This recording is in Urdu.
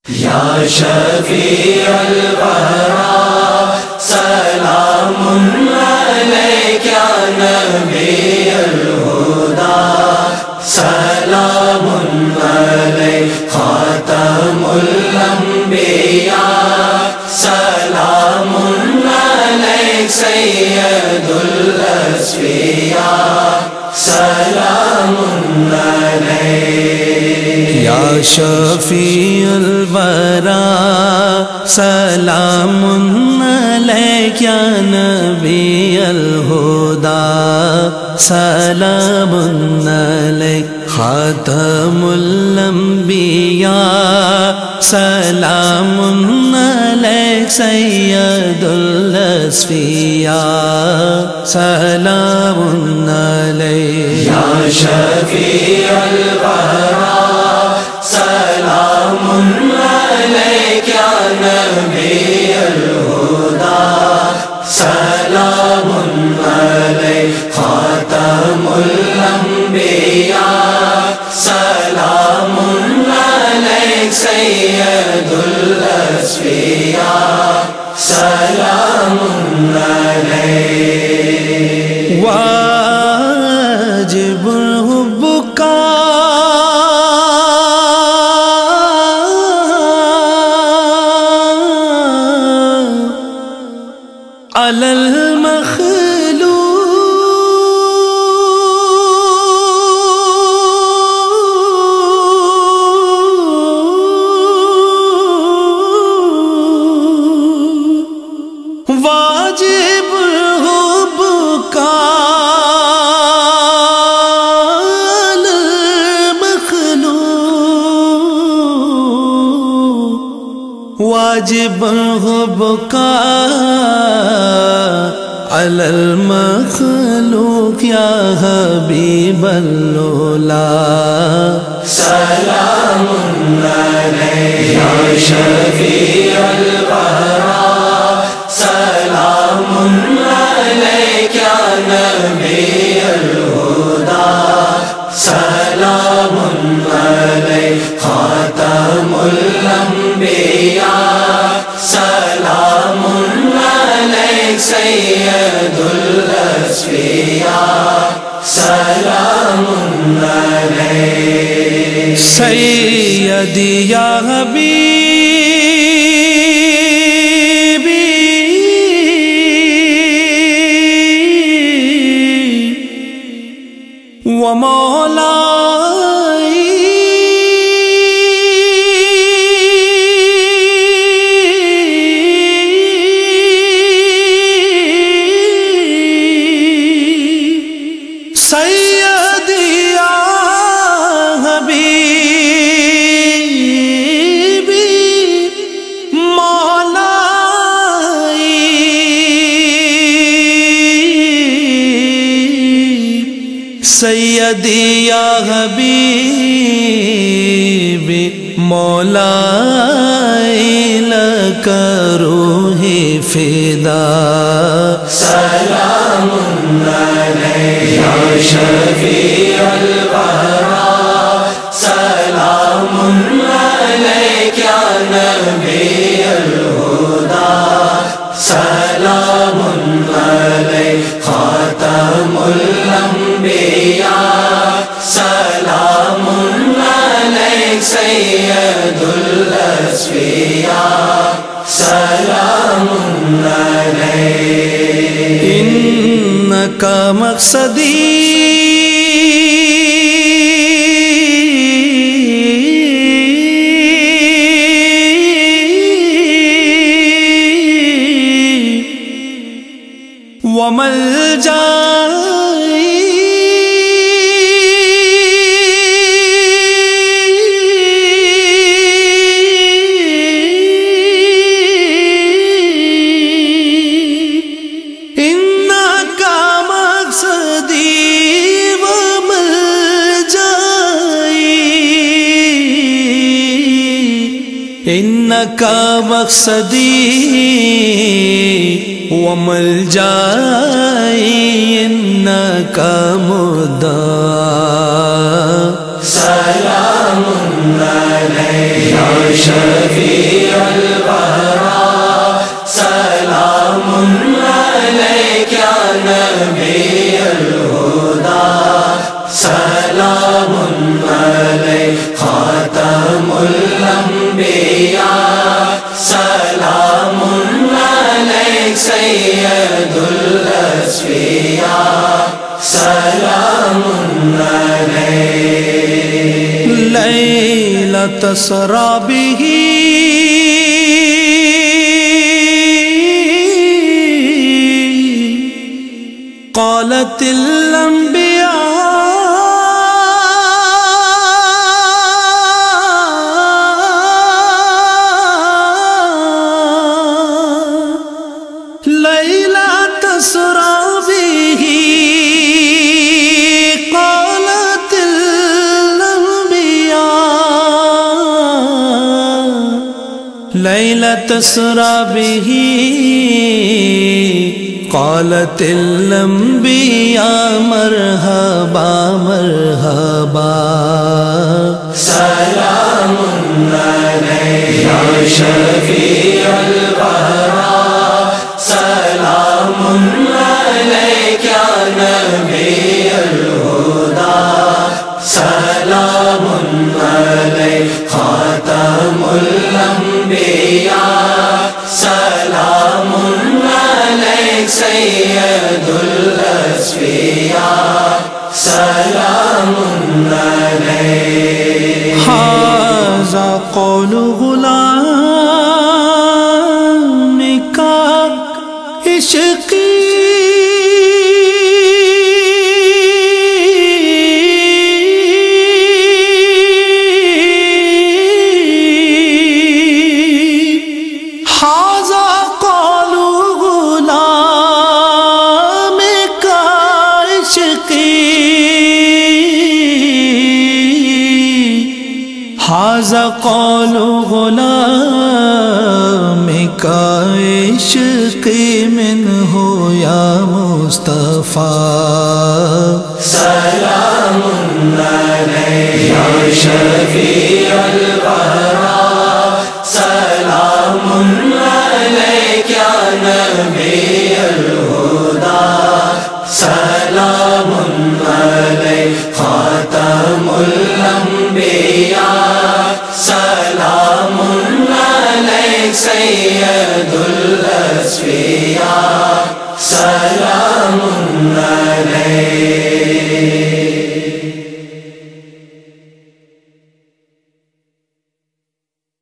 یا شفیع الورا سلام علیک یا نبی الہدا سلام علیک خاتم الانبیاء سلام علیک سید الاصفیاء سلام علیک یا شفیع الورا سلام علیک یا نبی الہدا سلام علیک خاتم الانبیاء سلام علیک سید الاصفیاء سلام علیک یا شفیع الورا سلام علیک یا نبی الہدا سلام علیک خاتم الانبیاء سلام علیک سید الاصفیاء سلام علیک واجب حبک علی المخلوق واجب حبک علی المخلوق واجب حبک علی المخلوق یا حبیب العلا سلام علیک یا شفیع الورا سلام علیک یا نبی الہدا سلام علیک خاتم الانبیاء سلام علیک سید الاصفیاء سلام علیک سیدی یا حبیبی و مولائی سیدی یا حبیبی مولائی سیدی یا حبیبی مولائی لک روحی فدا سلام علیک یا شفیع الورا سلام علیک یا نبی الہدا سلام علیک خاتم الانبیاء سلام علیک سید الاصفیاء سلام علیک انکا مقصدی وملجائی انکا مقصدی وملجائی انکا مقصدی وملجائی انک مدعا سلام علیک یا شفیع الورا سلام علیک یا نبی الہدا سلام علیک خاتم الانبیاء سلام علیک سید الاصفیاء سلام علیک لیلۃ اسری بہ قالت الانبیاء لیلۃ اسری بہ قالت الانبیاء لیلۃ اسری بہ قالت الانبیاء مرحبا مرحبا سلام علیک یا شفیع الورا سلام علیک یا نبی الہدا سلام علیک خاتم الانبیاء سلام علیک سید الاصفیاء سلام علیک ھذا قول غلام کا عشقی ھذا قول غلام کا عشق منہ یا مصطفیٰ سلام علیک یا شفیع